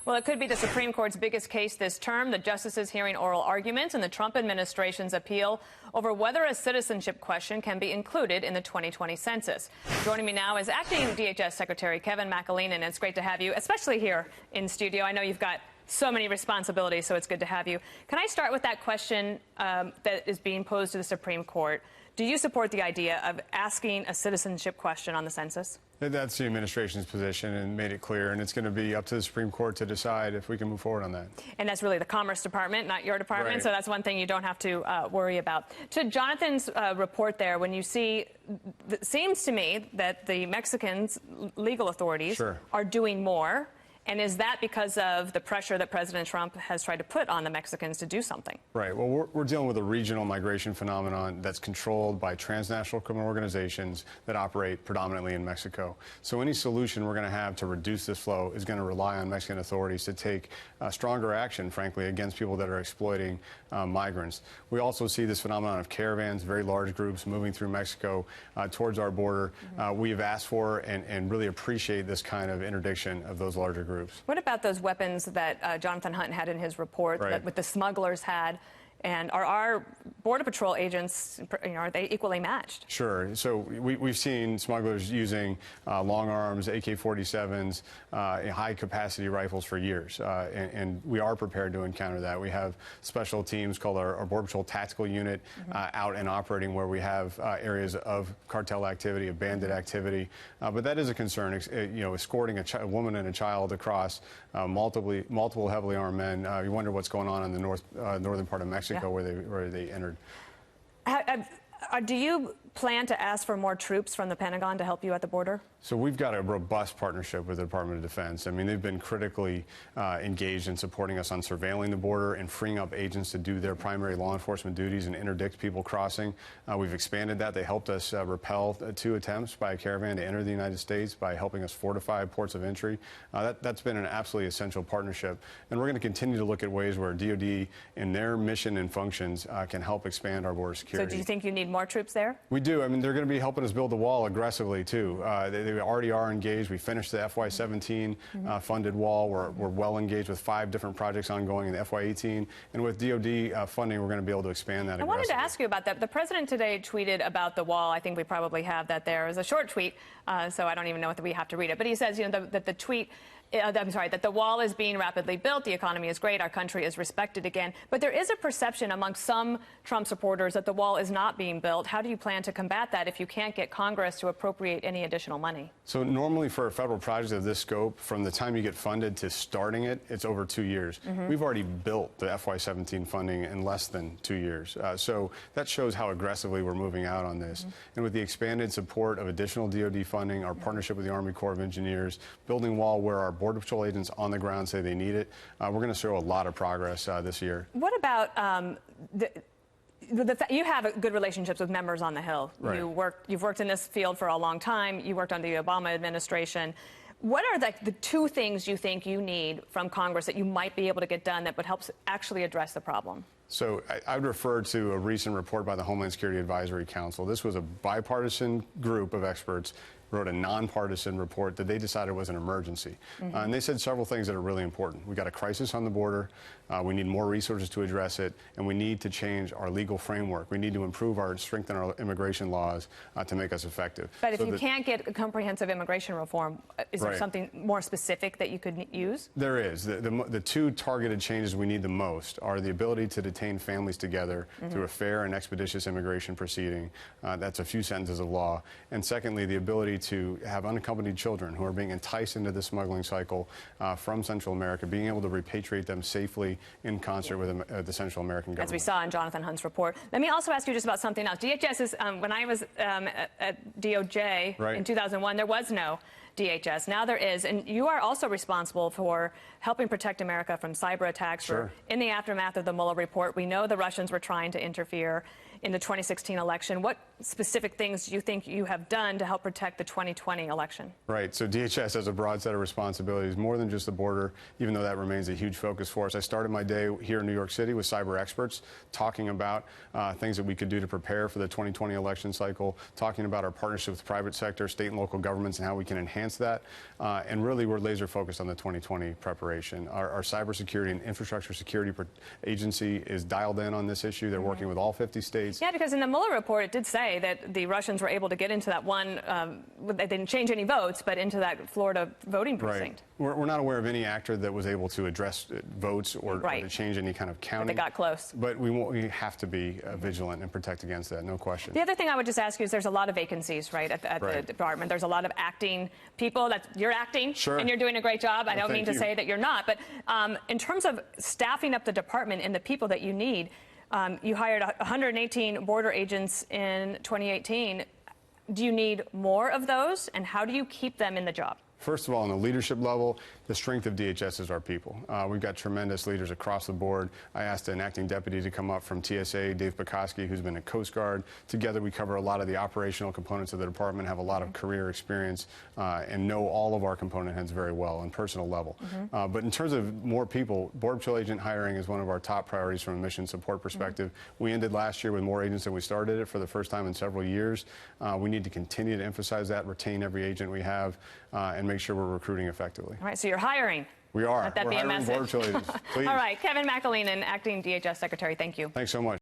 Well, it could be the Supreme Court's biggest case this term. The justices hearing oral arguments in the Trump administration's appeal over whether a citizenship question can be included in the 2020 census. Joining me now is acting DHS Secretary Kevin McAleenan, and it's great to have you, especially here in studio. I know you've got so many responsibilities, so it's good to have you. Can I start with that question that is being posed to the Supreme Court? Do you support the idea of asking a citizenship question on the census? That's the administration's position and made it clear, and it's going to be up to the Supreme Court to decide if we can move forward on that. And that's really the Commerce Department, not your department, right. So that's one thing you don't have to worry about. To Jonathan's report there, when you see, it seems to me that the Mexicans' legal authorities Sure. are doing more. And is that because of the pressure that President Trump has tried to put on the Mexicans to do something? Right. Well, we're dealing with a regional migration phenomenon that's controlled by transnational criminal organizations that operate predominantly in Mexico. So any solution we're going to have to reduce this flow is going to rely on Mexican authorities to take stronger action, frankly, against people that are exploiting migrants. We also see this phenomenon of caravans, very large groups moving through Mexico towards our border. We have asked for and really appreciate this kind of interdiction of those larger groups. What about those weapons that Jonathan Hunt had in his report that the smugglers had? And are our Border Patrol agents, are they equally matched? Sure. So we've seen smugglers using long arms, AK-47s, high-capacity rifles for years, and we are prepared to encounter that. We have special teams called our Border Patrol Tactical Unit out and operating where we have areas of cartel activity, of bandit activity. But that is a concern, escorting a woman and a child across multiple heavily armed men. You wonder what's going on in the northern part of Mexico. Where they entered. Do you plan to ask for more troops from the Pentagon to help you at the border? So we've got a robust partnership with the Department of Defense. I mean, they've been critically engaged in supporting us on surveilling the border and freeing up agents to do their primary law enforcement duties and interdict people crossing. We've expanded that. They helped us repel 2 attempts by a caravan to enter the United States by helping us fortify ports of entry. That's been an absolutely essential partnership. And we're going to continue to look at ways where DOD and their mission and functions can help expand our border security. So do you think you need more troops there? We do. I mean, they're going to be helping us build the wall aggressively, too. They already are engaged. We finished the FY17 funded wall. We're well engaged with 5 different projects ongoing in the FY18. And with DOD funding, we're going to be able to expand that aggressively. I wanted to ask you about that. The president today tweeted about the wall. I think we probably have that there. It was a short tweet, so I don't even know if we have to read it. But he says, that the tweet... that the wall is being rapidly built, the economy is great, our country is respected again. But there is a perception among some Trump supporters that the wall is not being built. How do you plan to combat that if you can't get Congress to appropriate any additional money? So normally for a federal project of this scope, from the time you get funded to starting it, it's over 2 years. We've already built the FY17 funding in less than 2 years. So that shows how aggressively we're moving out on this. And with the expanded support of additional DOD funding, our partnership with the Army Corps of Engineers, building wall where our Border Patrol agents on the ground say they need it, we're going to show a lot of progress this year. What about you have good relationships with members on the Hill. Right. You've worked in this field for a long time. You worked under the Obama administration. What are the 2 things you think you need from Congress that you might be able to get done that would help actually address the problem? So I would refer to a recent report by the Homeland Security Advisory Council. This was a bipartisan group of experts wrote a nonpartisan report that they decided was an emergency. And they said several things that are really important. We've got a crisis on the border. We need more resources to address it. And we need to change our legal framework. We need to strengthen our immigration laws to make us effective. But if you can't get a comprehensive immigration reform, is there something more specific that you could use? There is. The 2 targeted changes we need the most are the ability to detain families together through a fair and expeditious immigration proceeding. That's a few sentences of law. And secondly, the ability to have unaccompanied children who are being enticed into the smuggling cycle from Central America, being able to repatriate them safely in concert with the Central American government. As we saw in Jonathan Hunt's report. Let me also ask you just about something else. DHS is, when I was at DOJ in 2001, there was no DHS. Now there is, and you are also responsible for helping protect America from cyber attacks. Sure. In the aftermath of the Mueller report, we know the Russians were trying to interfere. in the 2016 election. What specific things do you think you have done to help protect the 2020 election? Right. So DHS has a broad set of responsibilities, more than just the border, even though that remains a huge focus for us. I started my day here in New York City with cyber experts, talking about things that we could do to prepare for the 2020 election cycle, talking about our partnership with the private sector, state and local governments, and how we can enhance that. And really, we're laser focused on the 2020 preparation. Our cybersecurity and infrastructure security agency is dialed in on this issue. They're working with all 50 states. Yeah, because in the Mueller report, it did say that the Russians were able to get into that one, they didn't change any votes, but into that Florida voting precinct. Right. We're not aware of any actor that was able to address votes or to change any kind of counting. But they got close. But we have to be vigilant and protect against that, no question. The other thing I would just ask you is there's a lot of vacancies, right, at the department. There's a lot of acting people. You're acting, and you're doing a great job. I don't mean to say that you're not. But in terms of staffing up the department and the people that you need, you hired 118 border agents in 2018. Do you need more of those, and how do you keep them in the job? First of all, on the leadership level, the strength of DHS is our people. We've got tremendous leaders across the board. I asked an acting deputy to come up from TSA, Dave Pekoski, who's been a Coast Guard. Together, we cover a lot of the operational components of the department, have a lot of career experience, and know all of our component heads very well on personal level. But in terms of more people, Border Patrol agent hiring is one of our top priorities from a mission support perspective. We ended last year with more agents than we started it for the first time in several years. We need to continue to emphasize that, retain every agent we have, and make sure we're recruiting effectively. All right, so you're hiring. We are. Let that We're be a hiring message. Border Patrol agents. Please. All right, Kevin McAleenan, acting DHS Secretary, thank you. Thanks so much.